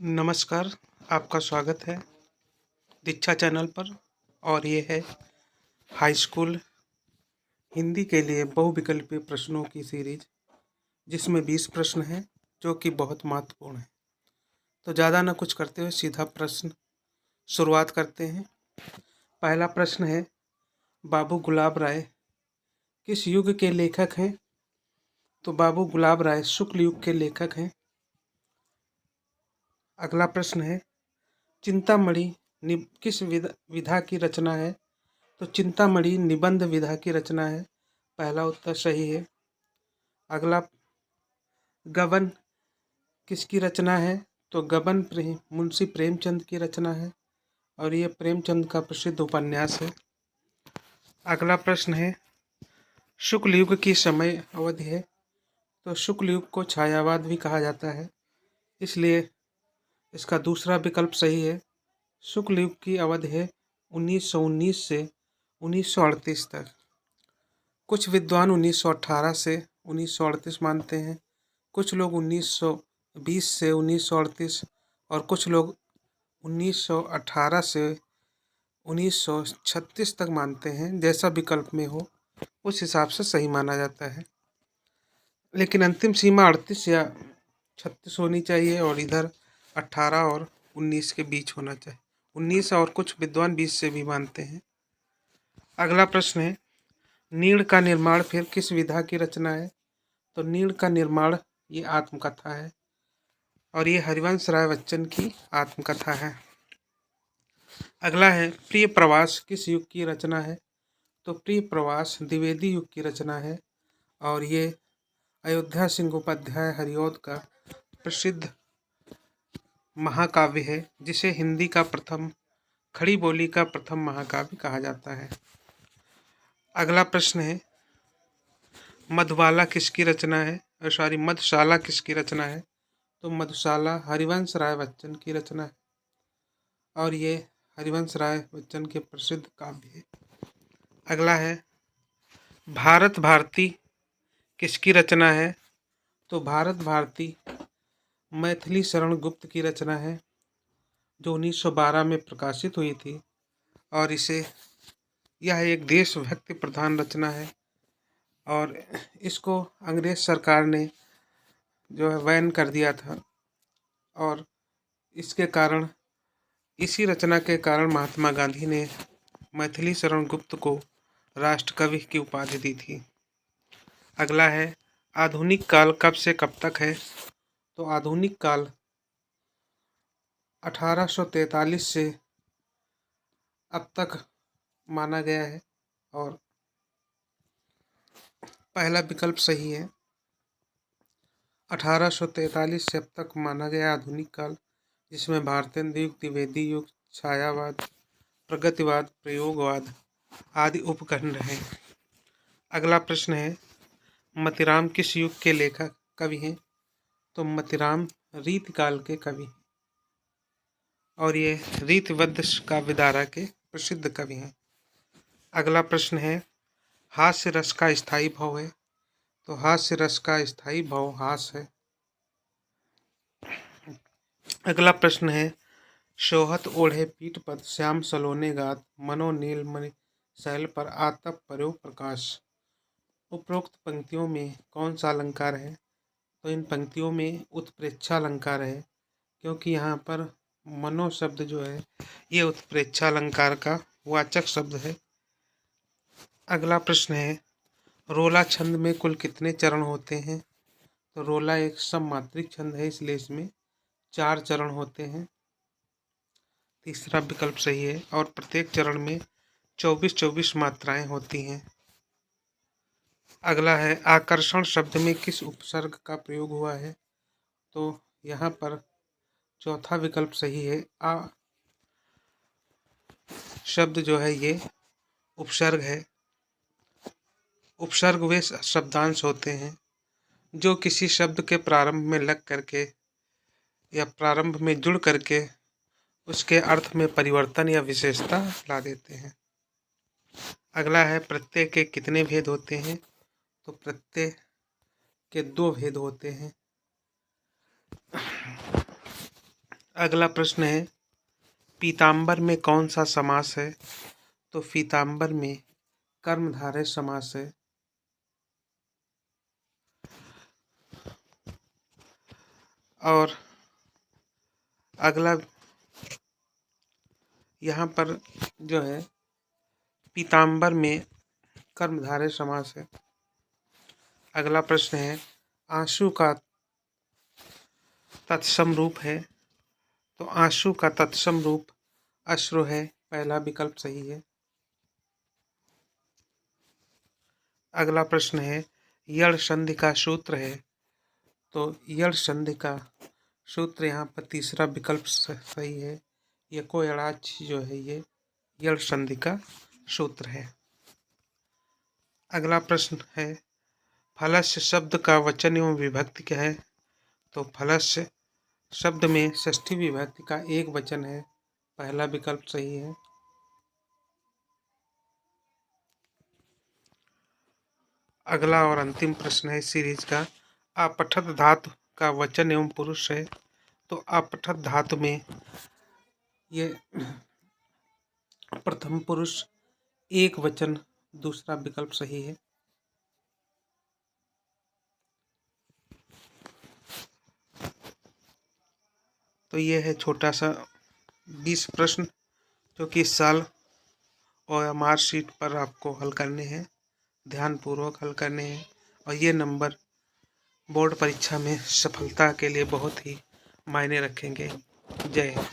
नमस्कार, आपका स्वागत है दीक्षा चैनल पर। और ये है हाई स्कूल हिंदी के लिए बहुविकल्पीय प्रश्नों की सीरीज, जिसमें 20 प्रश्न हैं जो कि बहुत महत्वपूर्ण है। तो ज़्यादा ना कुछ करते हुए सीधा प्रश्न शुरुआत करते हैं। पहला प्रश्न है, बाबू गुलाब राय किस युग के लेखक हैं? तो बाबू गुलाब राय शुक्ल युग के लेखक हैं। अगला प्रश्न है, चिंतामणि किस विधा की रचना है? तो चिंतामणि निबंध विधा की रचना है। पहला उत्तर सही है। अगला, गबन किसकी रचना है? तो गबन मुंशी प्रेमचंद की रचना है और ये प्रेमचंद का प्रसिद्ध उपन्यास है। अगला प्रश्न है, शुक्ल युग की समय अवधि है? तो शुक्ल युग को छायावाद भी कहा जाता है, इसलिए इसका दूसरा विकल्प सही है। शुक्ल युग की अवधि है 1919 से 1938 तक। कुछ विद्वान 1918 से 1938 मानते हैं, कुछ लोग 1920 से 1938 और कुछ लोग 1918 से 1936 तक मानते हैं। जैसा विकल्प में हो उस हिसाब से सही माना जाता है, लेकिन अंतिम सीमा 38 या 36 होनी चाहिए और इधर 18 और 19 के बीच होना चाहिए। 19 और कुछ विद्वान 20 से भी मानते हैं। अगला प्रश्न है, नीड़ का निर्माण फिर किस विधा की रचना है? तो नीड़ का निर्माण ये आत्मकथा है और ये हरिवंश राय बच्चन की आत्मकथा है। अगला है, प्रिय प्रवास किस युग की रचना है? तो प्रिय प्रवास द्विवेदी युग की रचना है और ये अयोध्या सिंह उपाध्याय हरिऔध का प्रसिद्ध महाकाव्य है, जिसे हिंदी का प्रथम खड़ी बोली का प्रथम महाकाव्य कहा जाता है। अगला प्रश्न है, मधुबाला किसकी रचना है? मधुशाला किसकी रचना है? तो मधुशाला हरिवंश राय बच्चन की रचना है और ये हरिवंश राय बच्चन के प्रसिद्ध काव्य है। अगला है, भारत भारती किसकी रचना है? तो भारत भारती मैथिली शरण गुप्त की रचना है, जो 1912 में प्रकाशित हुई थी और यह एक देशभक्ति प्रधान रचना है और इसको अंग्रेज सरकार ने जो है बैन कर दिया था और इसके कारण, इसी रचना के कारण महात्मा गांधी ने मैथिली शरण गुप्त को राष्ट्रकवि की उपाधि दी थी। अगला है, आधुनिक काल कब से कब तक है? तो आधुनिक काल 1843 से अब तक माना गया है और पहला विकल्प सही है। 1843 से अब तक माना गया आधुनिक काल, जिसमें भारतेंदु युग, द्विवेदी युग, छायावाद, प्रगतिवाद, प्रयोगवाद आदि उपखंड हैं। अगला प्रश्न है, मतीराम किस युग के लेखक कवि हैं? तो मतीराम रीतिकाल के कवि और ये रीतिबद्ध काव्यधारा के प्रसिद्ध कवि हैं। अगला प्रश्न है, हास्य रस का स्थायी भाव है? तो हास्य रस का स्थायी भाव हास है। अगला प्रश्न है, सोहत ओढ़े पीठ पद श्याम सलोने गात मनो नील मणि शैल पर आतप पर्यो प्रकाश। उपरोक्त पंक्तियों में कौन सा अलंकार है? तो इन पंक्तियों में उत्प्रेक्षा अलंकार है, क्योंकि यहाँ पर मनो शब्द जो है ये उत्प्रेक्षा अलंकार का वाचक शब्द है। अगला प्रश्न है, रोला छंद में कुल कितने चरण होते हैं? तो रोला एक सममात्रिक छंद है, इसलिए इसमें 4 चरण होते हैं। तीसरा विकल्प सही है और प्रत्येक चरण में 24-24 मात्राएं होती हैं। अगला है, आकर्षण शब्द में किस उपसर्ग का प्रयोग हुआ है? तो यहाँ पर चौथा विकल्प सही है। आ शब्द जो है ये उपसर्ग है। उपसर्ग वे शब्दांश होते हैं जो किसी शब्द के प्रारंभ में लग करके या प्रारंभ में जुड़ करके उसके अर्थ में परिवर्तन या विशेषता ला देते हैं। अगला है, प्रत्यय के कितने भेद होते हैं? तो प्रत्यय के 2 भेद होते हैं। अगला प्रश्न है, पीताम्बर में कौन सा समास है? तो पीताम्बर में कर्मधारय समास है। और अगला यहाँ पर जो है पीताम्बर में कर्मधारय समास है। अगला प्रश्न है, आंसू का तत्सम रूप है? तो आंसू का तत्सम रूप अश्रु है, पहला विकल्प सही है। अगला प्रश्न है, यड़ संधि का सूत्र है? तो यड़ संधि का सूत्र यहाँ पर तीसरा विकल्प सही है। यको यणाच जो है ये यड़ संधि का सूत्र है। अगला प्रश्न है, फलस्य शब्द का वचन एवं विभक्ति क्या है? तो फलस्य शब्द में षष्ठी विभक्ति का एक वचन है, पहला विकल्प सही है। अगला और अंतिम प्रश्न है सीरीज का, अपठत धातु का वचन एवं पुरुष है? तो अपठत धातु में ये प्रथम पुरुष एक वचन, दूसरा विकल्प सही है। तो ये है छोटा सा 20 प्रश्न जो कि इस साल OMR शीट पर आपको हल करने हैं, ध्यानपूर्वक हल करने हैं, और ये नंबर बोर्ड परीक्षा में सफलता के लिए बहुत ही मायने रखेंगे। जय हिंद।